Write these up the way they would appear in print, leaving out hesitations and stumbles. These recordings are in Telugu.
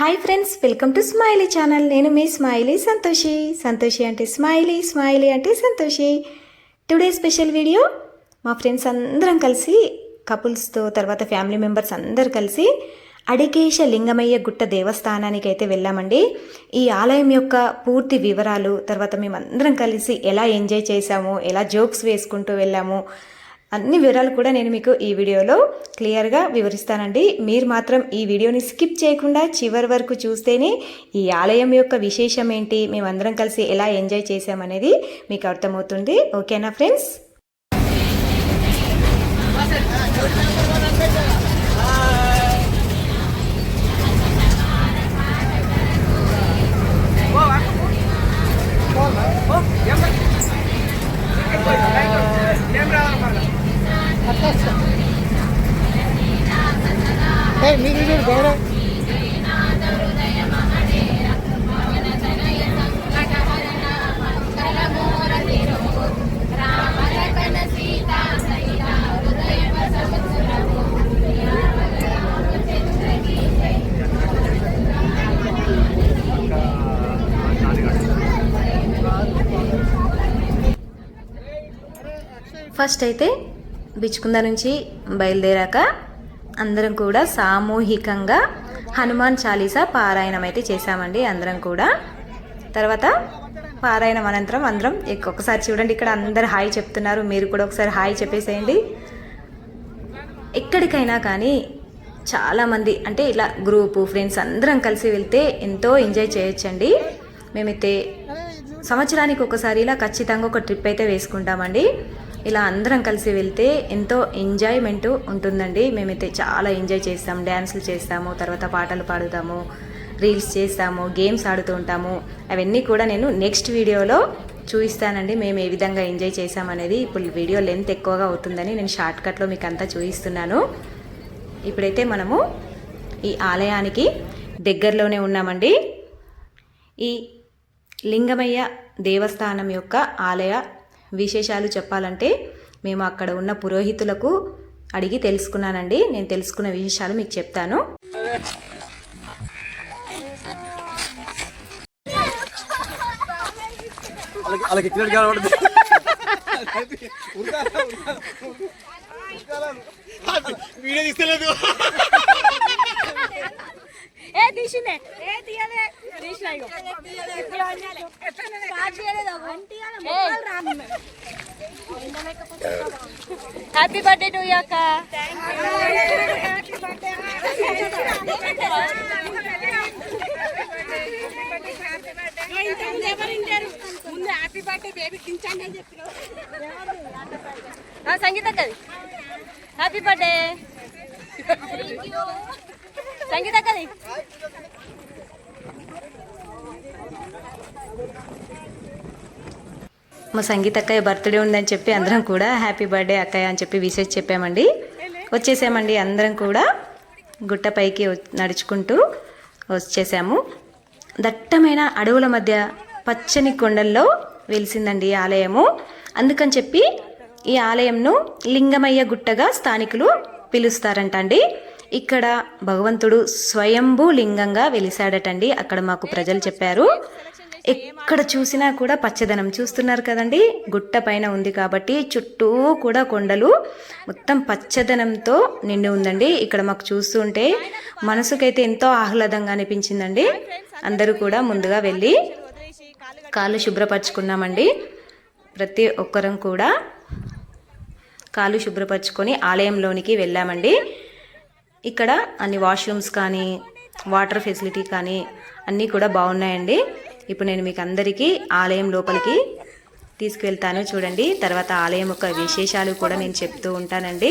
Hi friends, welcome to smiley channel. నేను మీ స్మైలీ సంతోషి. సంతోషి అంటే స్మైలీ, స్మైలీ అంటే సంతోషి. టుడే స్పెషల్ వీడియో మా ఫ్రెండ్స్ అందరం కలిసి కపుల్స్తో తర్వాత ఫ్యామిలీ మెంబర్స్ అందరు కలిసి అడికేశ లింగమయ్య గుట్ట దేవస్థానానికి అయితే వెళ్ళామండి. ఈ ఆలయం యొక్క పూర్తి వివరాలు, తర్వాత మేమందరం కలిసి ఎలా ఎంజాయ్ చేసాము, ఎలా జోక్స్ వేసుకుంటూ వెళ్ళాము, అన్ని వివరాలు కూడా నేను మీకు ఈ వీడియోలో క్లియర్గా వివరిస్తానండి. మీరు మాత్రం ఈ వీడియోని స్కిప్ చేయకుండా చివరి వరకు చూస్తేనే ఈ ఆలయం యొక్క విశేషం ఏంటి, మేమందరం కలిసి ఎలా ఎంజాయ్ చేసామనేది మీకు అర్థమవుతుంది. ఓకేనా ఫ్రెండ్స్? ఫస్ట్ అయితే బిచ్కుంద నుంచి బయలుదేరాక అందరం కూడా సామూహికంగా హనుమాన్ చాలీసా పారాయణం అయితే చేశామండి అందరం కూడా. తర్వాత పారాయణం అనంతరం అందరం ఒక్కసారి చూడండి, ఇక్కడ అందరు హాయ్ చెప్తున్నారు, మీరు కూడా ఒకసారి హాయ్ చెప్పేసేయండి. ఎక్కడికైనా కానీ చాలామంది అంటే ఇలా గ్రూపు ఫ్రెండ్స్ అందరం కలిసి వెళ్తే ఎంతో ఎంజాయ్ చేయొచ్చండి. మేమైతే సంవత్సరానికి ఒకసారి ఇలా ఖచ్చితంగా ఒక ట్రిప్ అయితే వేసుకుంటామండి. ఇలా అందరం కలిసి వెళ్తే ఎంతో ఎంజాయ్మెంట్ ఉంటుందండి. మేమైతే చాలా ఎంజాయ్ చేస్తాము, డ్యాన్సులు చేస్తాము, తర్వాత పాటలు పాడుతాము, రీల్స్ చేస్తాము, గేమ్స్ ఆడుతూ ఉంటాము. అవన్నీ కూడా నేను నెక్స్ట్ వీడియోలో చూపిస్తానండి, మేము ఏ విధంగా ఎంజాయ్ చేసామనేది. ఇప్పుడు వీడియో లెంత్ ఎక్కువగా అవుతుందని నేను షార్ట్కట్లో మీకు అంతా చూపిస్తున్నాను. ఇప్పుడైతే మనము ఈ ఆలయానికి దగ్గరలోనే ఉన్నామండి. ఈ లింగమయ్య దేవస్థానం యొక్క ఆలయ విశేషాలు చెప్పాలంటే మేము అక్కడ ఉన్న పురోహితులకు అడిగి తెలుసుకున్నానండి. నేను తెలుసుకున్న విశేషాలు మీకు చెప్తాను. హ్యాపీ బర్త్డే టు యూ అక్క. సంగీత కది హ్యాపీ బర్త్డే. సంగీత కది మా సంగీత అక్కయ్య బర్త్డే ఉందని చెప్పి అందరం కూడా హ్యాపీ బర్త్డే అక్కయ్య అని చెప్పి విషెస్ చెప్పామండి. వచ్చేసామండి, అందరం కూడా గుట్టపైకి నడుచుకుంటూ వచ్చేసాము. దట్టమైన అడవుల మధ్య పచ్చని కొండల్లో వెలిసిందండి ఆలయము. అందుకని చెప్పి ఈ ఆలయంను లింగమయ్య గుట్టగా స్థానికులు పిలుస్తారంట అండి. ఇక్కడ భగవంతుడు స్వయంభూ లింగంగా వెలిసాడటండి, అక్కడ మాకు ప్రజలు చెప్పారు. ఎక్కడ చూసినా కూడా పచ్చదనం చూస్తున్నారు కదండి. గుట్ట పైన ఉంది కాబట్టి చుట్టూ కూడా కొండలు, మొత్తం పచ్చదనంతో నిండి ఉందండి. ఇక్కడ మాకు చూస్తుంటే మనసుకైతే ఎంతో ఆహ్లాదంగా అనిపించిందండి. అందరూ కూడా ముందుగా వెళ్ళి కాళ్ళు శుభ్రపరచుకున్నామండి. ప్రతి ఒక్కరం కూడా కాళ్ళు శుభ్రపరచుకొని ఆలయంలోనికి వెళ్ళామండి. ఇక్కడ అన్ని వాష్రూమ్స్ కానీ వాటర్ ఫెసిలిటీ కానీ అన్నీ కూడా బాగున్నాయండి. ఇప్పుడు నేను మీకు అందరికీ ఆలయం లోపలికి తీసుకువెళ్తాను చూడండి. తర్వాత ఆలయం యొక్క విశేషాలు కూడా నేను చెప్తూ ఉంటానండి.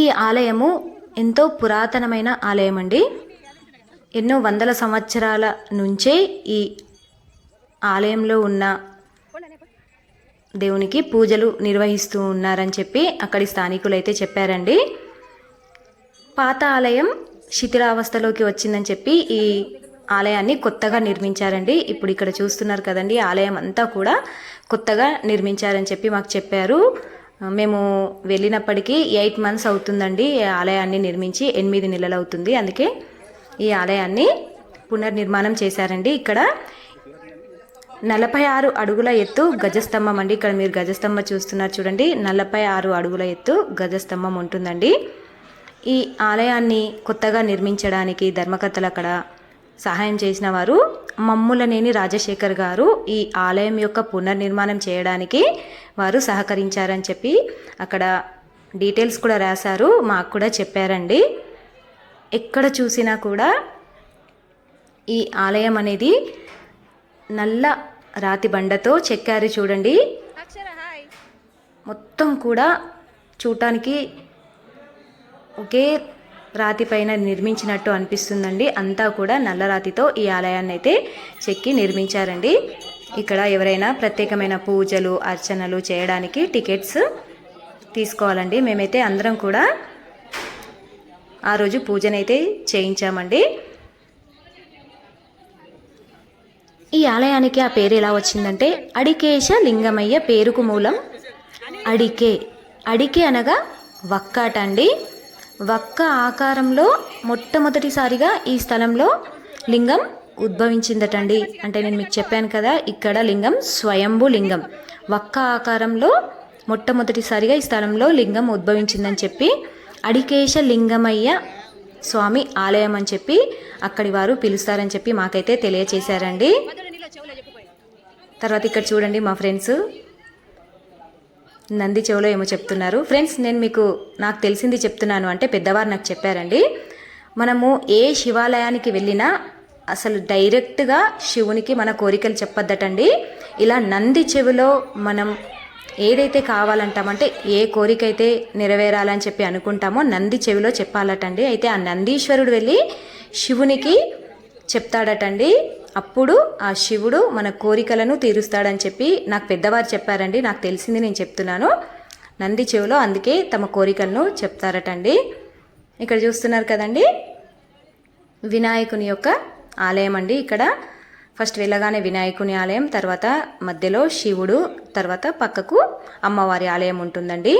ఈ ఆలయము ఎంతో పురాతనమైన ఆలయం అండి. ఎన్నో వందల సంవత్సరాల నుంచే ఈ ఆలయంలో ఉన్న దేవునికి పూజలు నిర్వహిస్తూ ఉన్నారని చెప్పి అక్కడి స్థానికులు అయితే చెప్పారండి. పాత ఆలయం శిథిలావస్థలోకి వచ్చిందని చెప్పి ఈ ఆలయాన్ని కొత్తగా నిర్మించారండి. ఇప్పుడు ఇక్కడ చూస్తున్నారు కదండి, ఆలయం అంతా కూడా కొత్తగా నిర్మించారని చెప్పి మాకు చెప్పారు. మేము వెళ్ళినప్పటికీ 8 months అవుతుందండి ఈ ఆలయాన్ని నిర్మించి, 8 నెలలు అవుతుంది. అందుకే ఈ ఆలయాన్ని పునర్నిర్మాణం చేశారండి. ఇక్కడ 46 అడుగుల ఎత్తు గజస్తంభం అండి. ఇక్కడ మీరు గజస్తంభం చూస్తున్నారు చూడండి, 46 అడుగుల ఎత్తు గజస్తంభం ఉంటుందండి. ఈ ఆలయాన్ని కొత్తగా నిర్మించడానికి ధర్మకర్తలు అక్కడ సహాయం చేసిన వారు మమ్ములనేని రాజశేఖర్ గారు. ఈ ఆలయం యొక్క పునర్నిర్మాణం చేయడానికి వారు సహకరించారని చెప్పి అక్కడ డీటెయిల్స్ కూడా రాశారు, మాకు కూడా చెప్పారండి. ఎక్కడ చూసినా కూడా ఈ ఆలయం అనేది నల్ల రాతి బండతో చెక్కారు చూడండి. మొత్తం కూడా చూడటానికి ఒకే రాతి పైన నిర్మించినట్టు అనిపిస్తుందండి. అంతా కూడా నల్లరాతితో ఈ ఆలయాన్ని అయితే చెక్కి నిర్మించారండి. ఇక్కడ ఎవరైనా ప్రత్యేకమైన పూజలు అర్చనలు చేయడానికి టికెట్స్ తీసుకోవాలండి. మేమైతే అందరం కూడా ఆ రోజు పూజనైతే చేయించామండి. ఈ ఆలయానికి ఆ పేరు ఎలా వచ్చిందంటే అడికేశ లింగమయ్య పేరుకు మూలం అడికే అనగా వక్కాట అండి. వక్క ఆకారంలో మొట్టమొదటిసారిగా ఈ స్థలంలో లింగం ఉద్భవించిందటండి. అంటే నేను మీకు చెప్పాను కదా, ఇక్కడ లింగం స్వయంభూ లింగం. వక్క ఆకారంలో మొట్టమొదటిసారిగా ఈ స్థలంలో లింగం ఉద్భవించిందని చెప్పి అడికేశ లింగమయ్య స్వామి ఆలయం అని చెప్పి అక్కడి వారు పిలుస్తారని చెప్పి మాకైతే తెలియచేశారండి. తర్వాత ఇక్కడ చూడండి, మా ఫ్రెండ్స్ నంది చెవులో ఏమో చెప్తున్నారు. ఫ్రెండ్స్, నేను మీకు నాకు తెలిసింది చెప్తున్నాను, అంటే పెద్దవారు నాకు చెప్పారండి. మనము ఏ శివాలయానికి వెళ్ళినా అసలు డైరెక్ట్గా శివునికి మన కోరికలు చెప్పొద్దటండి. ఇలా నంది చెవిలో మనం ఏదైతే కావాలంటామంటే ఏ కోరిక అయితే నెరవేరాలని చెప్పి అనుకుంటామో నంది చెవిలో చెప్పాలటండి. అయితే ఆ నందీశ్వరుడు వెళ్ళి శివునికి చెప్తాడటండి. అప్పుడు ఆ శివుడు మన కోరికలను తీరుస్తాడని చెప్పి నాకు పెద్దవారు చెప్పారండి. నాకు తెలిసింది నేను చెప్తున్నాను. నంది చెవిలో అందుకే తమ కోరికలను చెప్తారటండి. ఇక్కడ చూస్తున్నారు కదండి, వినాయకుని యొక్క ఆలయం అండి. ఇక్కడ ఫస్ట్ వెళ్ళగానే వినాయకుని ఆలయం, తర్వాత మధ్యలో శివుడు, తర్వాత పక్కకు అమ్మవారి ఆలయం ఉంటుందండి.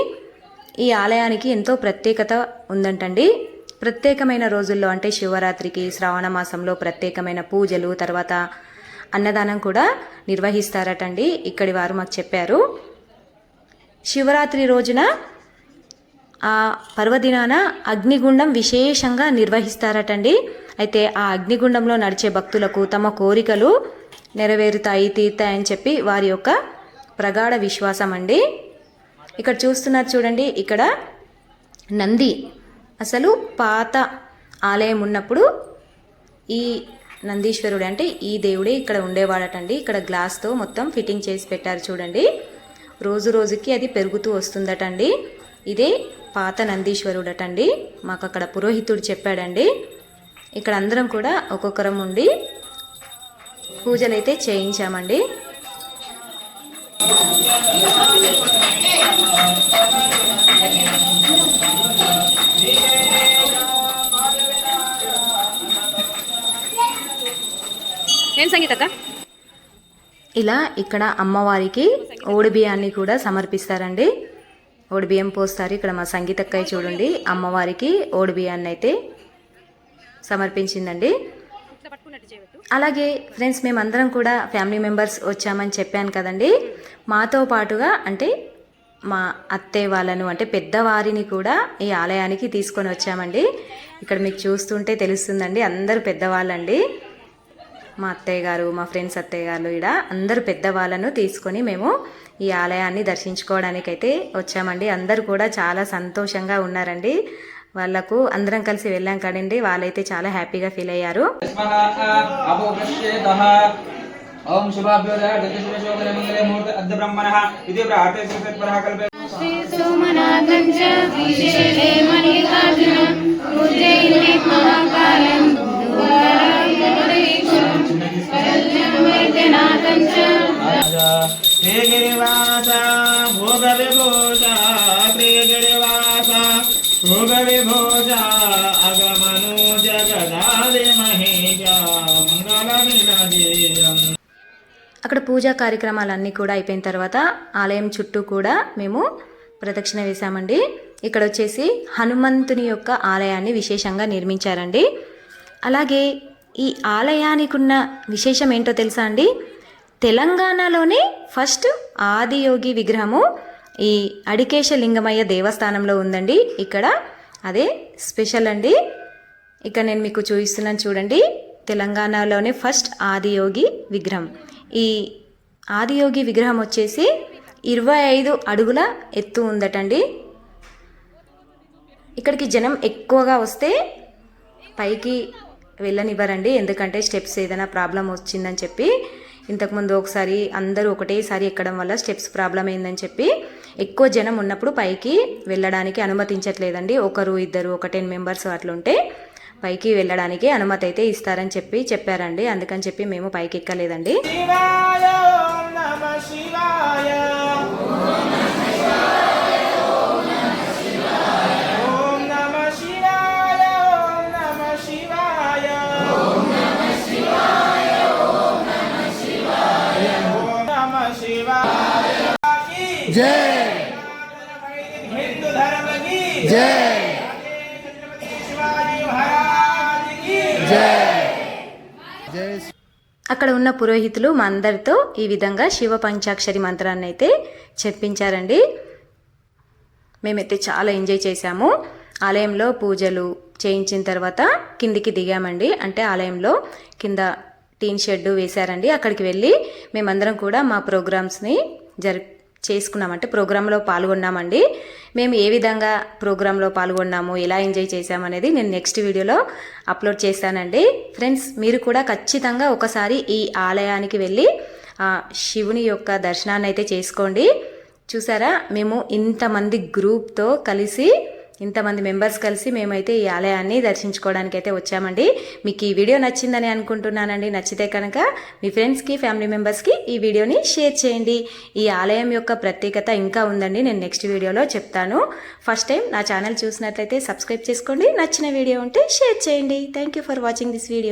ఈ ఆలయానికి ఎంతో ప్రత్యేకత ఉందంటండి. ప్రత్యేకమైన రోజుల్లో అంటే శివరాత్రికి, శ్రావణ మాసంలో ప్రత్యేకమైన పూజలు, తర్వాత అన్నదానం కూడా నిర్వహిస్తారటండి. ఇక్కడి వారు మాకు చెప్పారు. శివరాత్రి రోజున ఆ పర్వదినాన అగ్నిగుండం విశేషంగా నిర్వహిస్తారటండి. అయితే ఆ అగ్నిగుండంలో నడిచే భక్తులకు తమ కోరికలు నెరవేరుతాయి, తీరుతాయని చెప్పి వారి యొక్క ప్రగాఢ విశ్వాసం అండి. ఇక్కడ చూస్తున్నారు చూడండి, ఇక్కడ నంది అసలు పాత ఆలయం ఉన్నప్పుడు ఈ నందీశ్వరుడు అంటే ఈ దేవుడే ఇక్కడ ఉండేవాడటండి. ఇక్కడ గ్లాస్తో మొత్తం ఫిట్టింగ్ చేసి పెట్టారు చూడండి. రోజు రోజుకి అది పెరుగుతూ వస్తుందటండి. ఇదే పాత నందీశ్వరుడటండి. మాకు అక్కడ పురోహితుడు చెప్పాడండి. ఇక్కడ అందరం కూడా ఒక్కొక్కరం ఉండి పూజలైతే చేయించామండి. ఇలా ఇక్కడ అమ్మవారికి ఓడిబియ్యాన్ని కూడా సమర్పిస్తారండి. ఓడిబియ్యం పోస్తారు. ఇక్కడ మా సంగీతక్కయ్య చూడండి అమ్మవారికి ఓడిబియ్యాన్ని అయితే సమర్పించిందండి. అలాగే ఫ్రెండ్స్, మేమందరం కూడా ఫ్యామిలీ మెంబర్స్ వచ్చామని చెప్పాను కదండి. మాతో పాటుగా అంటే మా అత్తయ్య వాళ్ళను అంటే పెద్దవారిని కూడా ఈ ఆలయానికి తీసుకొని వచ్చామండి. ఇక్కడ మీకు చూస్తుంటే తెలుస్తుందండి, అందరూ పెద్దవాళ్ళండి. మా అత్తయ్య గారు, మా ఫ్రెండ్స్ అత్తయ్య గారు, ఇక్కడ అందరూ పెద్దవాళ్ళను తీసుకొని మేము ఈ ఆలయాన్ని దర్శించుకోవడానికైతే వచ్చామండి. అందరూ కూడా చాలా సంతోషంగా ఉన్నారండి. వాళ్ళకు అందరం కలిసి వెళ్ళాం కదండి, వాళ్ళైతే చాలా హ్యాపీగా ఫీల్ అయ్యారు. ఓం శుభాభ్యోదయ జగదీశ్వర మంగళే ముహూర్త అద్య బ్రహ్మణః ఇది ప్రార్థే సత్పరః కల్పే శ్రీ సోమనాథం చ విశేషే మల్లికార్జునం పూజయంతి మహాకాలం దూరరాక్షం కళ్యాణ వైద్యనాథం చ శ్రీ గిరివాస భోగ విభూష శ్రీ గిరివాస భోగ విభూష అగమను జగదాది మహేశ మంగళ నిలదీయం. అక్కడ పూజా కార్యక్రమాలన్నీ కూడా అయిపోయిన తర్వాత ఆలయం చుట్టూ కూడా మేము ప్రదక్షిణ వేశామండి. ఇక్కడ వచ్చేసి హనుమంతుని యొక్క ఆలయాన్ని విశేషంగా నిర్మించారండి. అలాగే ఈ ఆలయానికి ఉన్న విశేషం ఏంటో తెలుసా అండి? తెలంగాణలోనే ఫస్ట్ ఆదియోగి విగ్రహము ఈ అడికేశ లింగమయ్య దేవస్థానంలో ఉందండి. ఇక్కడ అదే స్పెషల్ అండి. ఇక్కడ నేను మీకు చూపిస్తున్నాను చూడండి. తెలంగాణలోనే ఫస్ట్ ఆదియోగి విగ్రహం. ఈ ఆదియోగి విగ్రహం వచ్చేసి 25 అడుగుల ఎత్తు ఉందటండి. ఇక్కడికి జనం ఎక్కువగా వస్తే పైకి వెళ్ళనివ్వరండి, ఎందుకంటే స్టెప్స్ ఏదైనా ప్రాబ్లం వచ్చిందని చెప్పి. ఇంతకుముందు ఒకసారి అందరూ ఒకటేసారి ఎక్కడం వల్ల స్టెప్స్ ప్రాబ్లం అయిందని చెప్పి ఎక్కువ జనం ఉన్నప్పుడు పైకి వెళ్ళడానికి అనుమతించట్లేదండి. ఒకరు ఇద్దరు ఒక 10 మెంబర్స్ అట్లుంటే పైకి వెళ్ళడానికి అనుమతి అయితే ఇస్తారని చెప్పారండి. అందుకని చెప్పి మేము పైకి ఎక్కలేదండి. అక్కడ ఉన్న పురోహితులు మా అందరితో ఈ విధంగా శివ పంచాక్షరి మంత్రాన్ని అయితే చెప్పించారండి. మేమైతే చాలా ఎంజాయ్ చేశాము. ఆలయంలో పూజలు చేయించిన తర్వాత కిందికి దిగామండి. అంటే ఆలయంలో కింద టీన్ షెడ్ వేశారండి. అక్కడికి వెళ్ళి మేమందరం కూడా మా ప్రోగ్రామ్స్ని చేసుకున్నామంటే ప్రోగ్రాంలో పాల్గొన్నామండి. మేము ఏ విధంగా ప్రోగ్రాంలో పాల్గొన్నాము, ఎలా ఎంజాయ్ చేసామనేది నేను నెక్స్ట్ వీడియోలో అప్లోడ్ చేస్తానండి. ఫ్రెండ్స్, మీరు కూడా ఖచ్చితంగా ఒకసారి ఈ ఆలయానికి వెళ్ళి శివుని యొక్క దర్శనాన్ని అయితే చేసుకోండి. చూసారా, మేము ఇంతమంది గ్రూప్తో కలిసి, ఇంతమంది మెంబర్స్ కలిసి మేమైతే ఈ ఆలయాన్ని దర్శించుకోవడానికి అయితే వచ్చామండి. మీకు ఈ వీడియో నచ్చిందని అనుకుంటున్నానండి. నచ్చితే కనుక మీ ఫ్రెండ్స్కి, ఫ్యామిలీ మెంబర్స్కి ఈ వీడియోని షేర్ చేయండి. ఈ ఆలయం యొక్క ప్రత్యేకత ఇంకా ఉందండి, నేను నెక్స్ట్ వీడియోలో చెప్తాను. ఫస్ట్ టైం నా ఛానల్ చూసినట్లయితే సబ్స్క్రైబ్ చేసుకోండి. నచ్చిన వీడియో ఉంటే షేర్ చేయండి. Thank you for watching this video.